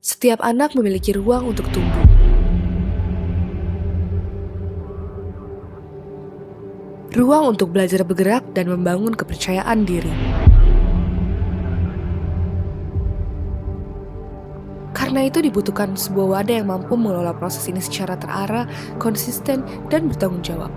Setiap anak memiliki ruang untuk tumbuh. Ruang untuk belajar bergerak dan membangun kepercayaan diri. Karena itu dibutuhkan sebuah wadah yang mampu mengelola proses ini secara terarah, konsisten, dan bertanggung jawab.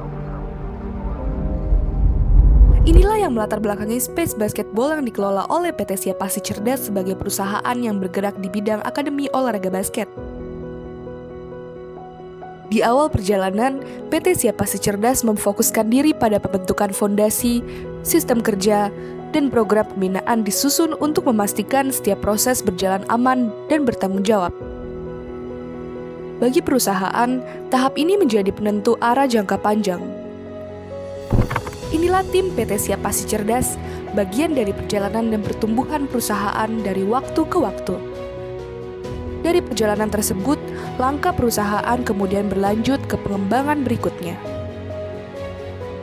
Inilah yang melatar belakangi Space Basketball yang dikelola oleh PT Siapasi Cerdas sebagai perusahaan yang bergerak di bidang akademi olahraga basket. Di awal perjalanan, PT Siapasi Cerdas memfokuskan diri pada pembentukan fondasi, sistem kerja, dan program pembinaan disusun untuk memastikan setiap proses berjalan aman dan bertanggung jawab. Bagi perusahaan, tahap ini menjadi penentu arah jangka panjang. Inilah tim PT Siapasi Cerdas, bagian dari perjalanan dan pertumbuhan perusahaan dari waktu ke waktu. Dari perjalanan tersebut, langkah perusahaan kemudian berlanjut ke pengembangan berikutnya.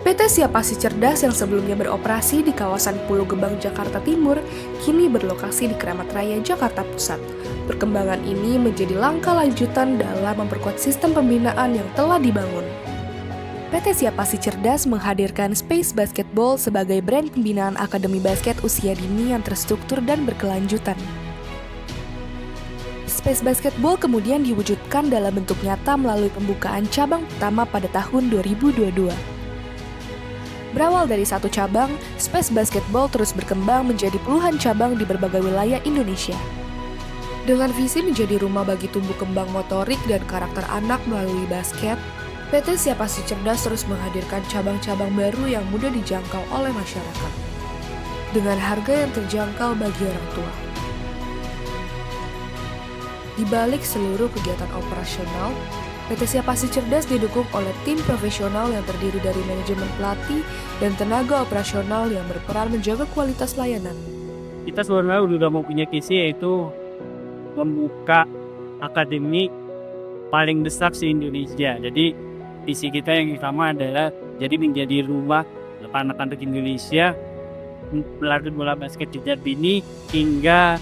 PT Siapasi Cerdas yang sebelumnya beroperasi di kawasan Pulau Gebang, Jakarta Timur, kini berlokasi di Keramat Raya, Jakarta Pusat. Perkembangan ini menjadi langkah lanjutan dalam memperkuat sistem pembinaan yang telah dibangun. PT Siapasi Cerdas menghadirkan Space Basketball sebagai brand pembinaan akademi basket usia dini yang terstruktur dan berkelanjutan. Space Basketball kemudian diwujudkan dalam bentuk nyata melalui pembukaan cabang pertama pada tahun 2022. Berawal dari satu cabang, Space Basketball terus berkembang menjadi puluhan cabang di berbagai wilayah Indonesia. Dengan visi menjadi rumah bagi tumbuh kembang motorik dan karakter anak melalui basket, PT Siapasi Cerdas terus menghadirkan cabang-cabang baru yang mudah dijangkau oleh masyarakat, dengan harga yang terjangkau bagi orang tua. Di balik seluruh kegiatan operasional, PT Siapasi Cerdas didukung oleh tim profesional yang terdiri dari manajemen pelatih dan tenaga operasional yang berperan menjaga kualitas layanan. Kita sebenarnya sudah mempunyai visi yaitu membuka akademi paling besar di Indonesia. Jadi visi kita yang utama adalah jadi menjadi rumah anak-anak Indonesia melatih bola basket sejak dini hingga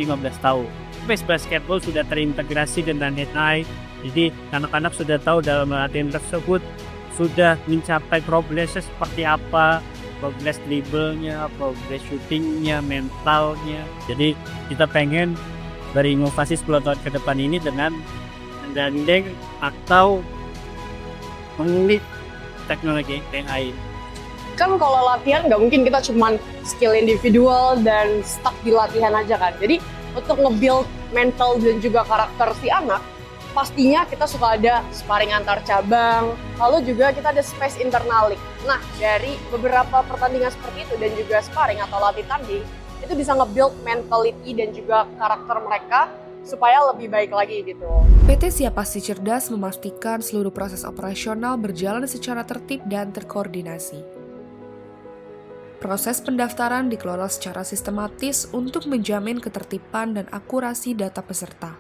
15 tahun. Space Basketball sudah terintegrasi dengan NetEye, jadi anak-anak sudah tahu dalam latihan tersebut sudah mencapai progresnya seperti apa, progres dribblenya, progres shootingnya, mentalnya. Jadi kita pengen berinovasi 10 tahun ke depan ini dengan menggandeng atau mengulik teknologi AI. Kan kalau latihan nggak mungkin kita cuman skill individual dan stuck di latihan aja kan. Jadi untuk nge-build mental dan juga karakter si anak, pastinya kita suka ada sparring antar cabang, lalu juga kita ada space internal league. Nah, dari beberapa pertandingan seperti itu dan juga sparring atau latih tanding, itu bisa nge-build mentality dan juga karakter mereka supaya lebih baik lagi gitu. PT Siapasi Cerdas memastikan seluruh proses operasional berjalan secara tertib dan terkoordinasi. Proses pendaftaran dikelola secara sistematis untuk menjamin ketertiban dan akurasi data peserta.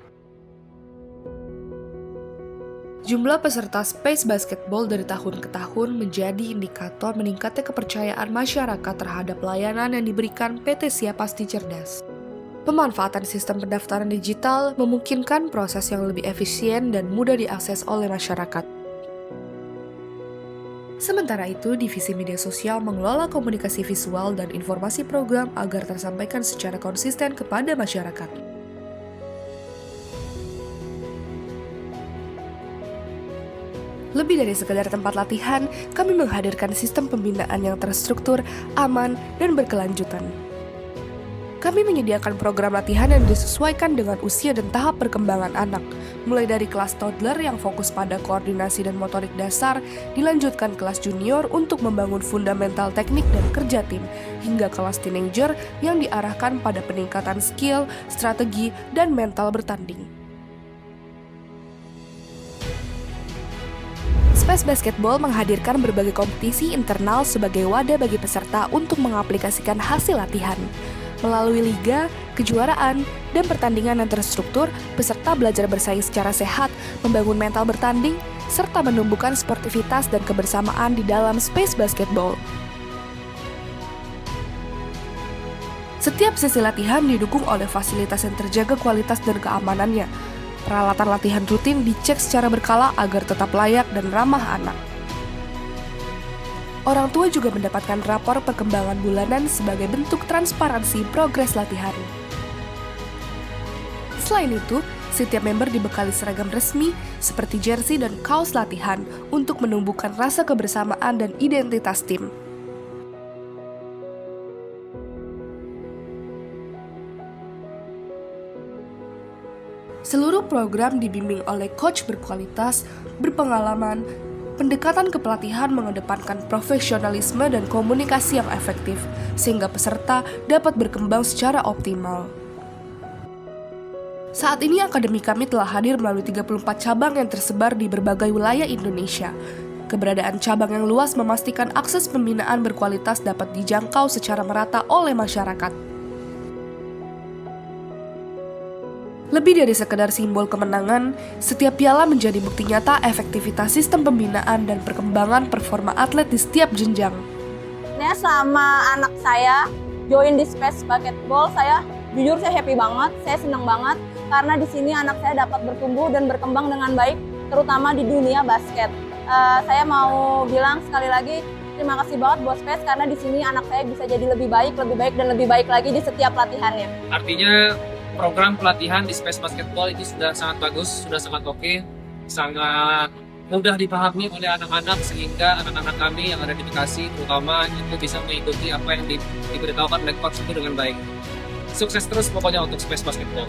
Jumlah peserta Space Basketball dari tahun ke tahun menjadi indikator meningkatnya kepercayaan masyarakat terhadap layanan yang diberikan PT Siapasi Cerdas. Pemanfaatan sistem pendaftaran digital memungkinkan proses yang lebih efisien dan mudah diakses oleh masyarakat. Sementara itu, Divisi Media Sosial mengelola komunikasi visual dan informasi program agar tersampaikan secara konsisten kepada masyarakat. Lebih dari sekedar tempat latihan, kami menghadirkan sistem pembinaan yang terstruktur, aman, dan berkelanjutan. Kami menyediakan program latihan yang disesuaikan dengan usia dan tahap perkembangan anak, mulai dari kelas toddler yang fokus pada koordinasi dan motorik dasar, dilanjutkan kelas junior untuk membangun fundamental teknik dan kerja tim, hingga kelas teenager yang diarahkan pada peningkatan skill, strategi, dan mental bertanding. Space Basketball menghadirkan berbagai kompetisi internal sebagai wadah bagi peserta untuk mengaplikasikan hasil latihan. Melalui liga, kejuaraan, dan pertandingan yang terstruktur, peserta belajar bersaing secara sehat, membangun mental bertanding, serta menumbuhkan sportivitas dan kebersamaan di dalam Space Basketball. Setiap sesi latihan didukung oleh fasilitas yang terjaga kualitas dan keamanannya. Peralatan latihan rutin dicek secara berkala agar tetap layak dan ramah anak. Orang tua juga mendapatkan rapor perkembangan bulanan sebagai bentuk transparansi progres latihan. Selain itu, setiap member dibekali seragam resmi seperti jersey dan kaos latihan untuk menumbuhkan rasa kebersamaan dan identitas tim. Seluruh program dibimbing oleh coach berkualitas, berpengalaman. Pendekatan kepelatihan mengedepankan profesionalisme dan komunikasi yang efektif, sehingga peserta dapat berkembang secara optimal. Saat ini akademi kami telah hadir melalui 34 cabang yang tersebar di berbagai wilayah Indonesia. Keberadaan cabang yang luas memastikan akses pembinaan berkualitas dapat dijangkau secara merata oleh masyarakat. Lebih dari sekedar simbol kemenangan, setiap piala menjadi bukti nyata efektivitas sistem pembinaan dan perkembangan performa atlet di setiap jenjang. Ini sama anak saya join di Space Basketball, jujur saya happy banget, saya senang banget karena di sini anak saya dapat bertumbuh dan berkembang dengan baik, terutama di dunia basket. Saya mau bilang sekali lagi terima kasih banget buat Space karena di sini anak saya bisa jadi lebih baik dan lebih baik lagi di setiap latihannya. Artinya program pelatihan di Space Basketball ini sudah sangat bagus, sudah sangat oke, sangat mudah dipahami oleh anak-anak sehingga anak-anak kami yang ada di Bekasi terutama itu bisa mengikuti apa yang diberitahukan oleh coach itu dengan baik. Sukses terus pokoknya untuk Space Basketball.